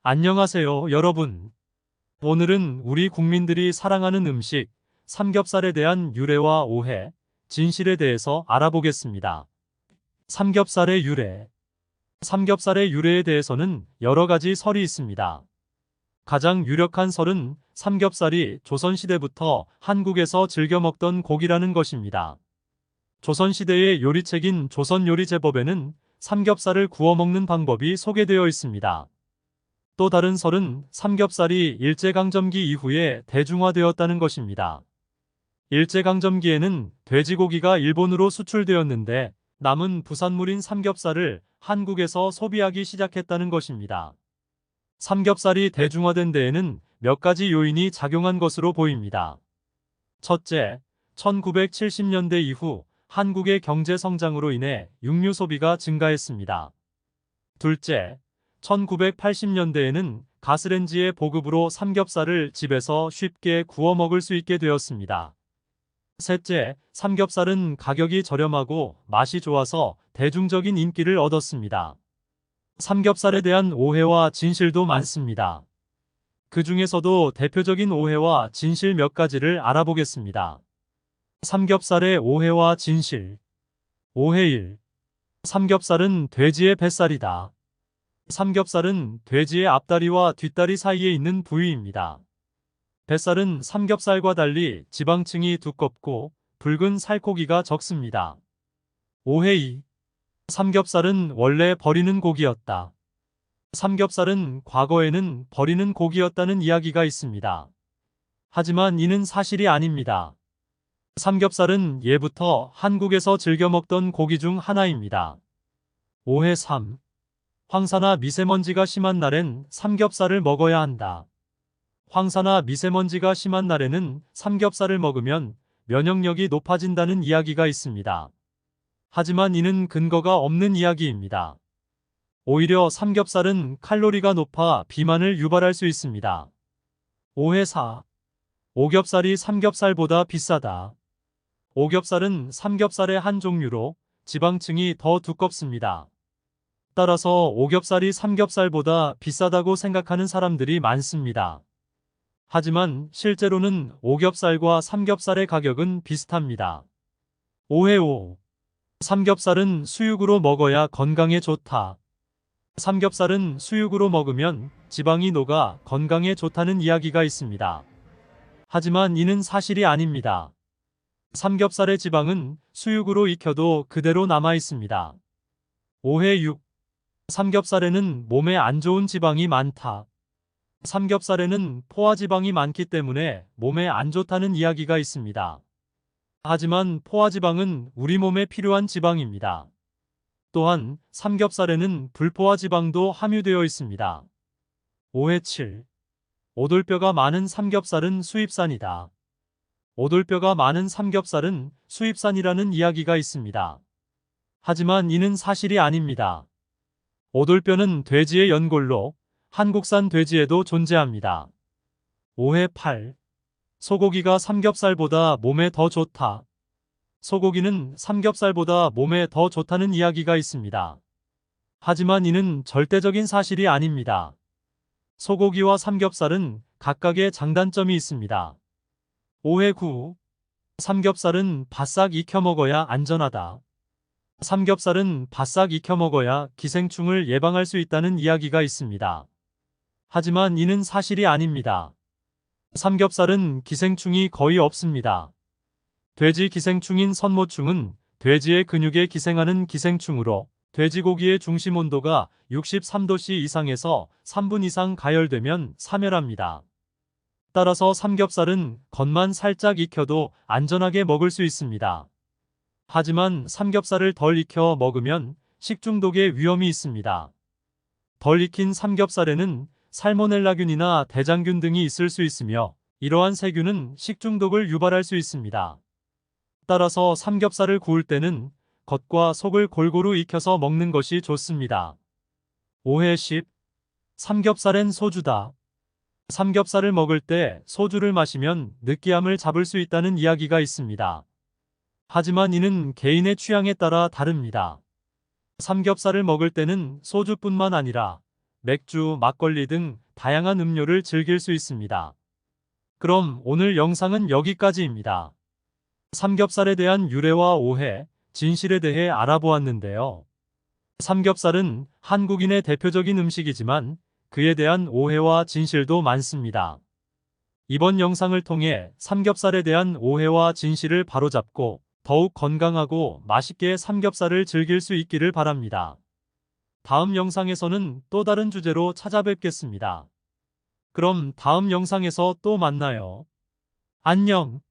안녕하세요, 여러분. 오늘은 우리 국민들이 사랑하는 음식, 삼겹살에 대한 유래와 오해, 진실에 대해서 알아보겠습니다. 삼겹살의 유래. 삼겹살의 유래에 대해서는 여러 가지 설이 있습니다. 가장 유력한 설은 삼겹살이 조선시대부터 한국에서 즐겨 먹던 고기라는 것입니다. 조선시대의 요리책인 조선요리제법에는 삼겹살을 구워 먹는 방법이 소개되어 있습니다. 또 다른 설은 삼겹살이 일제강점기 이후에 대중화되었다는 것입니다. 일제강점기에는 돼지고기가 일본으로 수출되었는데 남은 부산물인 삼겹살을 한국에서 소비하기 시작했다는 것입니다. 삼겹살이 대중화된 데에는 몇 가지 요인이 작용한 것으로 보입니다. 첫째, 1970년대 이후 한국의 경제 성장으로 인해 육류 소비가 증가했습니다. 둘째, 1980년대에는 가스렌지의 보급으로 삼겹살을 집에서 쉽게 구워 먹을 수 있게 되었습니다. 셋째, 삼겹살은 가격이 저렴하고 맛이 좋아서 대중적인 인기를 얻었습니다. 삼겹살에 대한 오해와 진실도 많습니다. 그 중에서도 대표적인 오해와 진실 몇 가지를 알아보겠습니다. 삼겹살의 오해와 진실. 오해 1. 삼겹살은 돼지의 뱃살이다. 삼겹살은 돼지의 앞다리와 뒷다리 사이에 있는 부위입니다. 뱃살은 삼겹살과 달리 지방층이 두껍고 붉은 살코기가 적습니다. 오해 2. 삼겹살은 원래 버리는 고기였다. 삼겹살은 과거에는 버리는 고기였다는 이야기가 있습니다. 하지만 이는 사실이 아닙니다. 삼겹살은 예부터 한국에서 즐겨 먹던 고기 중 하나입니다. 오해 3. 황사나 미세먼지가 심한 날엔 삼겹살을 먹어야 한다. 황사나 미세먼지가 심한 날에는 삼겹살을 먹으면 면역력이 높아진다는 이야기가 있습니다. 하지만 이는 근거가 없는 이야기입니다. 오히려 삼겹살은 칼로리가 높아 비만을 유발할 수 있습니다. 오해 4. 오겹살이 삼겹살보다 비싸다. 오겹살은 삼겹살의 한 종류로 지방층이 더 두껍습니다. 따라서 오겹살이 삼겹살보다 비싸다고 생각하는 사람들이 많습니다. 하지만 실제로는 오겹살과 삼겹살의 가격은 비슷합니다. 오해 5. 삼겹살은 수육으로 먹어야 건강에 좋다. 삼겹살은 수육으로 먹으면 지방이 녹아 건강에 좋다는 이야기가 있습니다. 하지만 이는 사실이 아닙니다. 삼겹살의 지방은 수육으로 익혀도 그대로 남아 있습니다. 오해 6. 삼겹살에는 몸에 안 좋은 지방이 많다. 삼겹살에는 포화지방이 많기 때문에 몸에 안 좋다는 이야기가 있습니다. 하지만 포화지방은 우리 몸에 필요한 지방입니다. 또한 삼겹살에는 불포화지방도 함유되어 있습니다. 오해 7. 오돌뼈가 많은 삼겹살은 수입산이다. 오돌뼈가 많은 삼겹살은 수입산이라는 이야기가 있습니다. 하지만 이는 사실이 아닙니다. 오돌뼈는 돼지의 연골로 한국산 돼지에도 존재합니다. 오해 8. 소고기가 삼겹살보다 몸에 더 좋다. 소고기는 삼겹살보다 몸에 더 좋다는 이야기가 있습니다. 하지만 이는 절대적인 사실이 아닙니다. 소고기와 삼겹살은 각각의 장단점이 있습니다. 오해 9. 삼겹살은 바싹 익혀 먹어야 안전하다. 삼겹살은 바싹 익혀 먹어야 기생충을 예방할 수 있다는 이야기가 있습니다. 하지만 이는 사실이 아닙니다. 삼겹살은 기생충이 거의 없습니다. 돼지 기생충인 선모충은 돼지의 근육에 기생하는 기생충으로 돼지고기의 중심 온도가 63도씨 이상에서 3분 이상 가열되면 사멸합니다. 따라서 삼겹살은 겉만 살짝 익혀도 안전하게 먹을 수 있습니다. 하지만 삼겹살을 덜 익혀 먹으면 식중독의 위험이 있습니다. 덜 익힌 삼겹살에는 살모넬라균이나 대장균 등이 있을 수 있으며 이러한 세균은 식중독을 유발할 수 있습니다. 따라서 삼겹살을 구울 때는 겉과 속을 골고루 익혀서 먹는 것이 좋습니다. 오해 10. 삼겹살엔 소주다. 삼겹살을 먹을 때 소주를 마시면 느끼함을 잡을 수 있다는 이야기가 있습니다. 하지만 이는 개인의 취향에 따라 다릅니다. 삼겹살을 먹을 때는 소주뿐만 아니라 맥주, 막걸리 등 다양한 음료를 즐길 수 있습니다. 그럼 오늘 영상은 여기까지입니다. 삼겹살에 대한 유래와 오해, 진실에 대해 알아보았는데요. 삼겹살은 한국인의 대표적인 음식이지만 그에 대한 오해와 진실도 많습니다. 이번 영상을 통해 삼겹살에 대한 오해와 진실을 바로잡고 더욱 건강하고 맛있게 삼겹살을 즐길 수 있기를 바랍니다. 다음 영상에서는 또 다른 주제로 찾아뵙겠습니다. 그럼 다음 영상에서 또 만나요. 안녕.